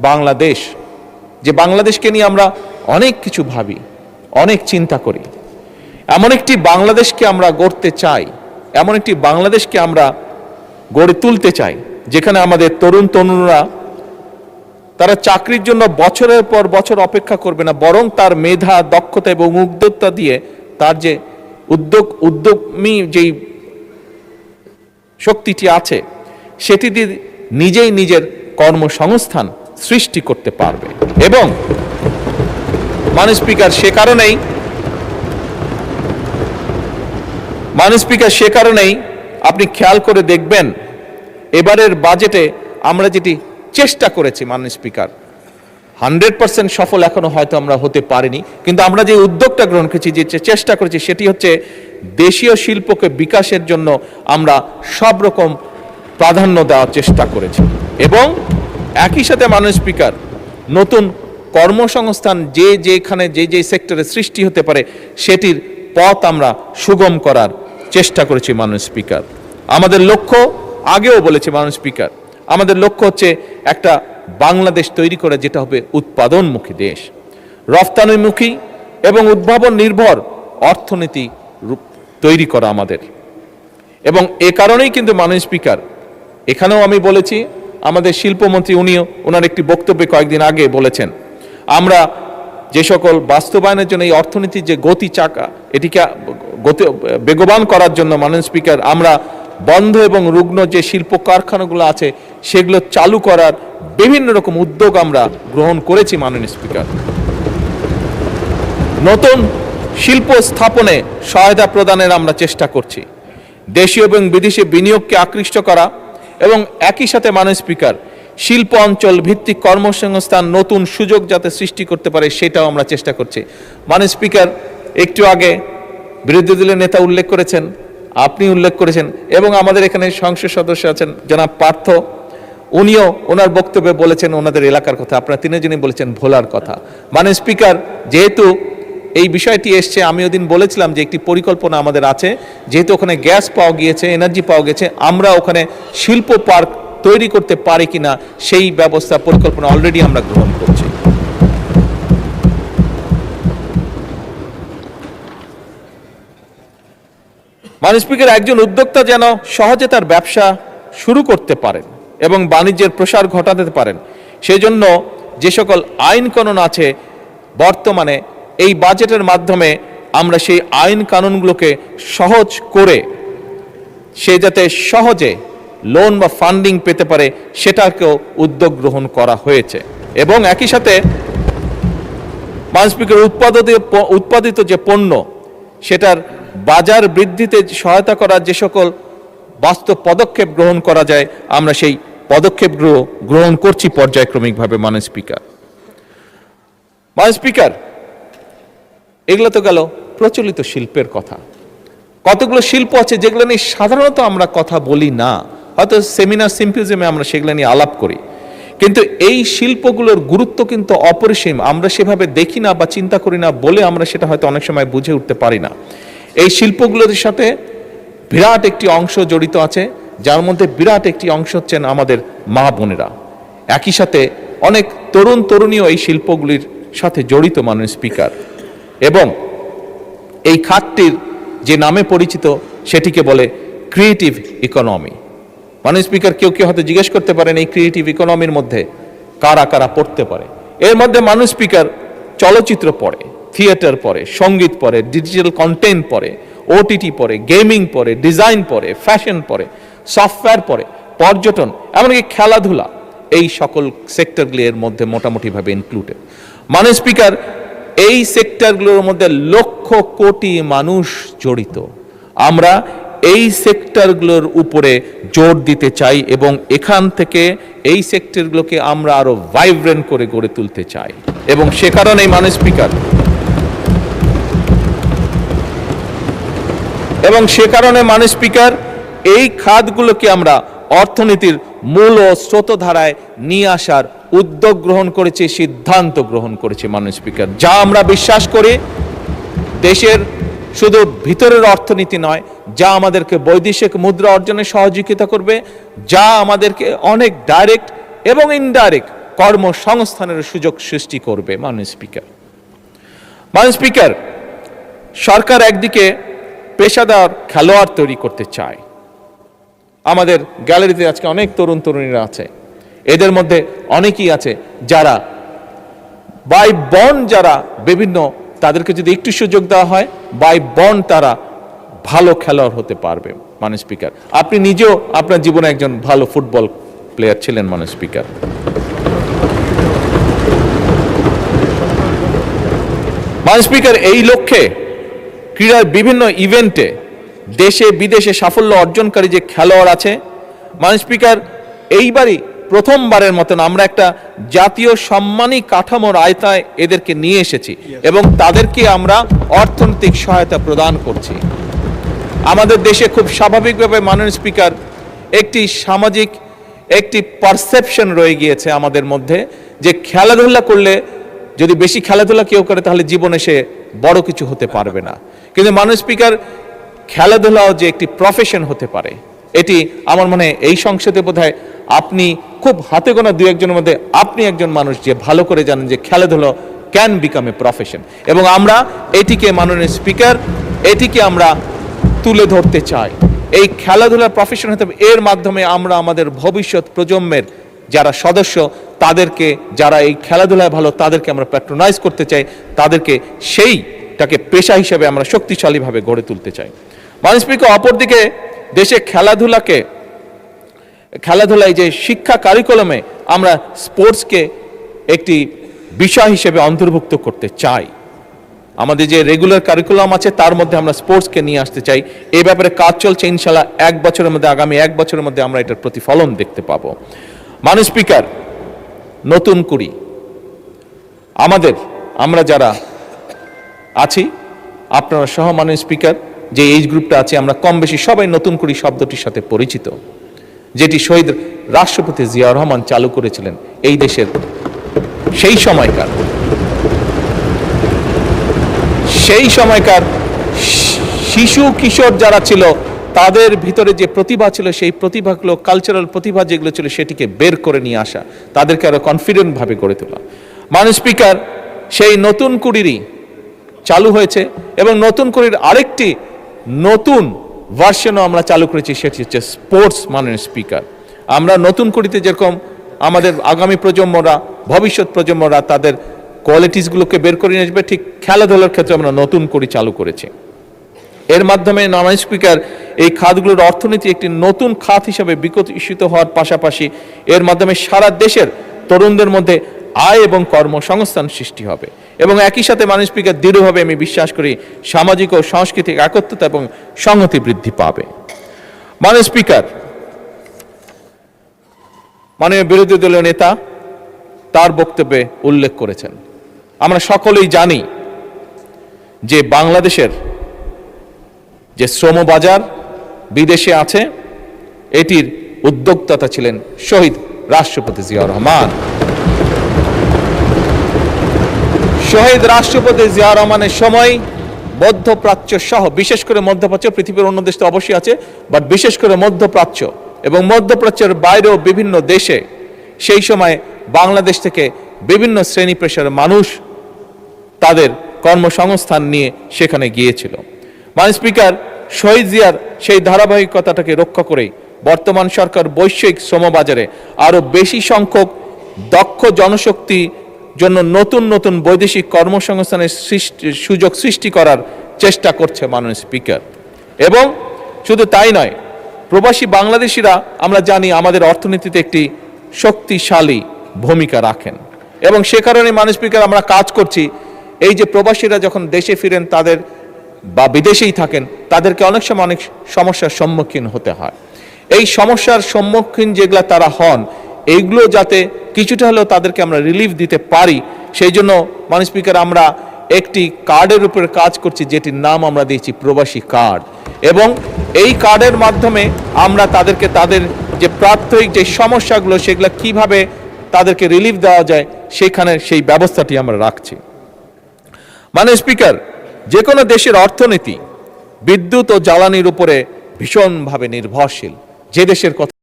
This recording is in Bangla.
বাংলাদেশ, যে বাংলাদেশকে নিয়ে আমরা অনেক কিছু ভাবি, অনেক চিন্তা করি, এমন একটি বাংলাদেশকে আমরা গড়তে চাই, এমন একটি বাংলাদেশকে আমরা গড়ে তুলতে চাই যেখানে আমাদের তরুণরা তারা চাকরির জন্য বছরের পর বছর অপেক্ষা করবে না, বরং তার মেধা, দক্ষতা এবং উদ্যোক্তা দিয়ে তার যে উদ্যমী যেই শক্তিটি আছে সেটি দিয়ে নিজেই নিজের কর্মসংস্থান সৃষ্টি করতে পারবে। এবং মাননীয় স্পিকার, সে কারণেই আপনি খেয়াল করে দেখবেন এবারের বাজেটে আমরা যেটি চেষ্টা করেছি, মাননীয় স্পিকার, 100% সফল এখনো হয়তো আমরা হতে পারিনি, কিন্তু আমরা যে উদ্যোগটা গ্রহণ করেছি, যে চেষ্টা করেছি, সেটি হচ্ছে দেশীয় শিল্পকে বিকাশের জন্য আমরা সব রকম প্রাধান্য দেওয়ার চেষ্টা করেছি। এবং একই সাথে মাননীয় স্পিকার, নতুন কর্মসংস্থান যেখানে যে সেক্টরে সৃষ্টি হতে পারে সেটির পথ আমরা সুগম করার চেষ্টা করেছি। মাননীয় স্পিকার, আমাদের লক্ষ্য, আগেও বলেছি মাননীয় স্পিকার, আমাদের লক্ষ্য হচ্ছে একটা বাংলাদেশ তৈরি করা যেটা হবে উৎপাদনমুখী দেশ, রফতানিমুখী এবং উদ্ভাবন নির্ভর অর্থনীতি তৈরি করা আমাদের। এবং এ কারণেই কিন্তু মাননীয় স্পিকার, এখানেও আমি বলেছি, আমাদের শিল্পমন্ত্রী ওনার একটি বক্তব্যে কয়েকদিন আগে বলেছেন, আমরা যে সকল বাস্তবায়নের জন্য এই অর্থনীতির যে গতি চাকা, এটিকে বেগবান করার জন্য মাননীয় স্পিকার, আমরা বন্ধ এবং রুগ্ন যে শিল্প কারখানাগুলো আছে সেগুলো চালু করার বিভিন্ন রকম উদ্যোগ আমরা গ্রহণ করেছি। মাননীয় স্পিকার, নতুন শিল্প স্থাপনে সহায়তা প্রদানের আমরা চেষ্টা করছি, দেশীয় এবং বিদেশি বিনিয়োগকে আকৃষ্ট করা এবং একই সাথে মাননীয় স্পিকার, শিল্প অঞ্চল ভিত্তিক কর্মসংস্থান নতুন সুযোগ যাতে সৃষ্টি করতে পারে সেটাও আমরা চেষ্টা করছি। মাননীয় স্পিকার, একটু আগে বিরোধী দলের নেতা উল্লেখ করেছেন, আপনি উল্লেখ করেছেন, এবং আমাদের এখানে সংসদ সদস্য আছেন জনাব পার্থ, উনিও ওনার বক্তব্যে বলেছেন ওনাদের এলাকার কথা, আপনারা তিনজনই বলেছেন ভোলার কথা। মাননীয় স্পিকার, যেহেতু এই বিষয়টি এসছে, আমি ওদিন বলেছিলাম যে একটি পরিকল্পনা আমাদের আছে, যেহেতু ওখানে গ্যাস পাওয়া গিয়েছে, এনার্জি পাওয়া গেছে, আমরা ওখানে শিল্প পার্ক তৈরি করতে পারি কিনা সেই ব্যবস্থা, পরিকল্পনা অলরেডি আমরা গ্রহণ করছি। মাননীয় স্পিকার, একজন উদ্যোক্তা যেন সহজে তার ব্যবসা শুরু করতে পারেন এবং বাণিজ্যের প্রসার ঘটাতে পারেন, সেজন্য যে সকল আইন কানুন আছে বর্তমানে এই বাজেটের মাধ্যমে আমরা সেই আইন কানুনগুলোকে সহজ করে সে যাতে সহজে লোন বা ফান্ডিং পেতে পারে সেটাকেও উদ্যোগ গ্রহণ করা হয়েছে। এবং একই সাথে মাননীয় স্পিকার, উৎপাদিত যে পণ্য সেটার বাজার বৃদ্ধিতে সহায়তা করার যে সকল বাস্তব পদক্ষেপ গ্রহণ করা যায় আমরা সেই পদক্ষেপগুলো গ্রহণ করছি পর্যায়ক্রমিকভাবে। মাননীয় স্পিকার, এগুলো তো গেল প্রচলিত শিল্পের কথা। কতগুলো শিল্প আছে যেগুলো নিয়ে সাধারণত আমরা কথা বলি না, হয়তো সেমিনার সিম্পোজিয়ামে আমরা সেগুলো নিয়ে আলাপ করি, কিন্তু এই শিল্পগুলোর গুরুত্ব কিন্তু অপরিসীম, আমরা সেভাবে দেখি না বা চিন্তা করি না বলে আমরা সেটা হয়তো অনেক সময় বুঝে উঠতে পারি না। এই শিল্পগুলোর সাথে বিরাট একটি অংশ জড়িত আছে, যার মধ্যে বিরাট একটি অংশ হচ্ছেন আমাদের মা বোনেরা। একই সাথে অনেক তরুণীও এই শিল্পগুলির সাথে জড়িত। মাননীয় স্পিকার, এবং এই খাতটির যে নামে পরিচিত সেটিকে বলে ক্রিয়েটিভ ইকোনমি। মাননীয় স্পিকার, কেউ হয়তো জিজ্ঞেস করতে পারেন এই ক্রিয়েটিভ ইকোনমির মধ্যে কারা কারা পড়তে পারে। এর মধ্যে মাননীয় স্পিকার, চলচ্চিত্র পড়ে, থিয়েটার পড়ে, সঙ্গীত পড়ে, ডিজিটাল কন্টেন্ট পড়ে, ওটিটি পড়ে, গেমিং পড়ে, ডিজাইন পড়ে, ফ্যাশন পড়ে, সফটওয়্যার পড়ে, পর্যটন, এমনকি খেলাধুলা, এই সকল সেক্টরগুলি এর মধ্যে মোটামুটিভাবে ইনক্লুডেড। মাননীয় স্পিকার, এই সেক্টরগুলোর মধ্যে লক্ষ কোটি মানুষ জড়িত। আমরা এই সেক্টরগুলোর উপরে জোর দিতে চাই এবং এখান থেকে এই সেক্টরগুলোকে আমরা আরো ভাইব্রেন্ট করে গড়ে তুলতে চাই। এবং সে কারণেই মাননীয় স্পিকার, এই খাতগুলোকে আমরা অর্থনীতির মূল ও স্রোতধারায় নিয়ে আসার উদ্যোগ গ্রহণ করেছি, সিদ্ধান্ত গ্রহণ করেছি। মাননীয় স্পিকার, যা আমরা বিশ্বাস করি দেশের শুধু ভিতরের অর্থনীতি নয়, যা আমাদেরকে বৈদেশিক মুদ্রা অর্জনে সহযোগিতা করবে, যা আমাদেরকে অনেক ডাইরেক্ট এবং ইনডাইরেক্ট কর্মসংস্থানের সুযোগ সৃষ্টি করবে। মাননীয় স্পিকার, সরকার একদিকে পেশাদার খেলোয়াড় তৈরি করতে চায়। আমাদের গ্যালারিতে আজকে অনেক তরুণ তরুণীরা আছে, এদের মধ্যে অনেকেই আছে যারা বাই বন্ড, যারা বিভিন্ন, তাদেরকে যদি একটু সুযোগ দেওয়া হয় বাই বন্ড তারা ভালো খেলোয়াড় হতে পারবে। মাননীয় স্পিকার, আপনি নিজেও আপনার জীবনে একজন ভালো ফুটবল প্লেয়ার ছিলেন। মাননীয় স্পিকার, এই লক্ষ্যে ক্রীড়ার বিভিন্ন ইভেন্টে দেশে বিদেশে সাফল্য অর্জনকারী যে খেলোয়াড় আছে, মাননীয় স্পিকার, এইবারই প্রথমবারের মতন আমরা একটা জাতীয় সম্মানী কাঠামোর আয়তায় এদেরকে নিয়ে এসেছি এবং তাদেরকে আমরা অর্থনৈতিক সহায়তা প্রদান করছি। আমাদের দেশে খুব স্বাভাবিকভাবে মাননীয় স্পিকার একটি সামাজিক একটি পারসেপশন রয়ে গিয়েছে আমাদের মধ্যে যে খেলাধুলা করলে, যদি বেশি খেলাধুলা কেউ করে তাহলে জীবনে সে বড় কিছু হতে পারবে না। কিন্তু মাননীয় স্পিকার, খেলাধুলাও যে একটি প্রফেশন হতে পারে, এটি আমার মনে হয় এই সংসদে বোধহয় আপনি খুব হাতে গোনা দু একজনের মধ্যে আপনি একজন মানুষ যে ভালো করে জানেন যে খেলাধুলা ক্যান বিকাম এ প্রফেশন, এবং আমরা এটিকে মাননীয় স্পিকার এটিকে আমরা তুলে ধরতে চাই। এই খেলাধুলার প্রফেশন হতে হবে, এর মাধ্যমে আমরা আমাদের ভবিষ্যৎ প্রজন্মের যারা সদস্য তাদেরকে, যারা এই খেলাধুলায় ভালো তাদেরকে আমরা প্যাট্রোনাইজ করতে চাই, তাদেরকে সেইটাকে পেশা হিসেবে আমরা শক্তিশালীভাবে গড়ে তুলতে চাই। মাননীয় স্পিকার, অপরদিকে দেশে খেলাধুলায় যে শিক্ষা কারিকুলামে আমরা স্পোর্টসকে একটি বিষয় হিসেবে অন্তর্ভুক্ত করতে চাই। আমাদের যে রেগুলার কারিকুলাম আছে তার মধ্যে আমরা স্পোর্টসকে নিয়ে আসতে চাই। এই ব্যাপারে কাজ চলছে, ইনশাল্লাহ আগামী এক বছরের মধ্যে আমরা এটার প্রতিফলন দেখতে পাবো। মাননীয় স্পিকার, নতুন কুড়ি আমরা যারা আছি, আপনারা সহ মাননীয় স্পিকার, যে এইজ গ্রুপটা আছে আমরা কম বেশি সবাই নতুন কুড়ি শব্দটির সাথে পরিচিত, যেটি শহীদ রাষ্ট্রপতি জিয়াউর রহমান চালু করেছিলেন এই দেশের সেই সময়কার শিশু কিশোর যারা ছিল তাদের ভিতরে যে প্রতিভা ছিল, সেই প্রতিভাগুলো, কালচারাল প্রতিভা যেগুলো ছিল সেটিকে বের করে নিয়ে আসা, তাদেরকে আরো কনফিডেন্ট ভাবে গড়ে তোলা। মাননীয় স্পিকার, সেই নতুন কুড়িরই চালু হয়েছে এবং নতুন কুড়ির আরেকটি নতুন ভার্সনও আমরা চালু করেছি, সেটি হচ্ছে স্পোর্টস। মাননীয় স্পিকার, আমরা নতুন কুড়িতে যেরকম আমাদের আগামী প্রজন্মরা, ভবিষ্যৎ প্রজন্মরা তাদের কোয়ালিটিসগুলোকে বের করে নিয়ে আসবে, ঠিক খেলাধুলার ক্ষেত্রে আমরা নতুন কুড়ি চালু করেছি। এর মাধ্যমে মাননীয় স্পিকার, এই খাতগুলোর অর্থনীতি একটি নতুন খাত হিসেবে বিকশিত হওয়ার পাশাপাশি এর মাধ্যমে সারা দেশের তরুণদের মধ্যে আয় এবং কর্মসংস্থান সৃষ্টি হবে এবং একই সাথে মাননীয় স্পিকার, দৃঢ়ভাবে আমি বিশ্বাস করি সামাজিক ও সাংস্কৃতিক একত্রতা এবং সংহতি বৃদ্ধি পাবে। মাননীয় স্পিকার, মাননীয় বিরোধী দলীয় নেতা তার বক্তব্যে উল্লেখ করেছেন, আমরা সকলেই জানি যে বাংলাদেশের যে শ্রম বাজার বিদেশে আছে, এটির উদ্যোক্তা ছিলেন শহীদ রাষ্ট্রপতি জিয়াউর রহমান। শহীদ রাষ্ট্রপতি জিয়াউর রহমানের সময় মধ্যপ্রাচ্য সহ, বিশেষ করে মধ্যপ্রাচ্য, পৃথিবীর অন্য দেশ তো অবশ্যই আছে, বাট বিশেষ করে মধ্যপ্রাচ্য এবং মধ্যপ্রাচ্যের বাইরেও বিভিন্ন দেশে সেই সময় বাংলাদেশ থেকে বিভিন্ন শ্রেণী পেশার মানুষ তাদের কর্মসংস্থান নিয়ে সেখানে গিয়েছিল। মাননীয় স্পিকার, শহীদ জিয়ার সেই ধারাবাহিকতাটাকে রক্ষা করে বর্তমান সরকার বৈশ্বিক শ্রমবাজারে আরো বেশি সংখ্যক দক্ষ জনশক্তি জন্য নতুন নতুন বৈদেশিক কর্মসংস্থানের সুযোগ সৃষ্টি করার চেষ্টা করছে। মাননীয় স্পিকার, এবং শুধু তাই নয়, প্রবাসী বাংলাদেশিরা আমরা জানি আমাদের অর্থনীতিতে একটি শক্তিশালী ভূমিকা রাখেন এবং সে কারণে মাননীয় স্পিকার আমরা কাজ করছি, এই যে প্রবাসীরা যখন দেশে ফিরেন তাদের বা বিদেশেই থাকেন তাদেরকে অনেক সময় অনেক সমস্যার সম্মুখীন হতে হয়। এই সমস্যার সম্মুখীন যেগুলা তারা হন, এইগুলো যাতে কিছুটা হলেও তাদেরকে আমরা রিলিফ দিতে পারি, সেই জন্য মাননীয় স্পিকার আমরা একটি কার্ডের উপরে কাজ করছি, যেটির নাম আমরা দিয়েছি প্রবাসী কার্ড, এবং এই কার্ডের মাধ্যমে আমরা তাদেরকে তাদের যে প্রাত্যহিক যে সমস্যাগুলো সেগুলো কিভাবে তাদেরকে রিলিফ দেওয়া যায় সেখানে সেই ব্যবস্থাটি আমরা রাখছি। মাননীয় স্পিকার, যে কোনো দেশের অর্থনীতি বিদ্যুৎ ও জ্বালানির উপরে ভীষণভাবে নির্ভরশীল। যে দেশের কথা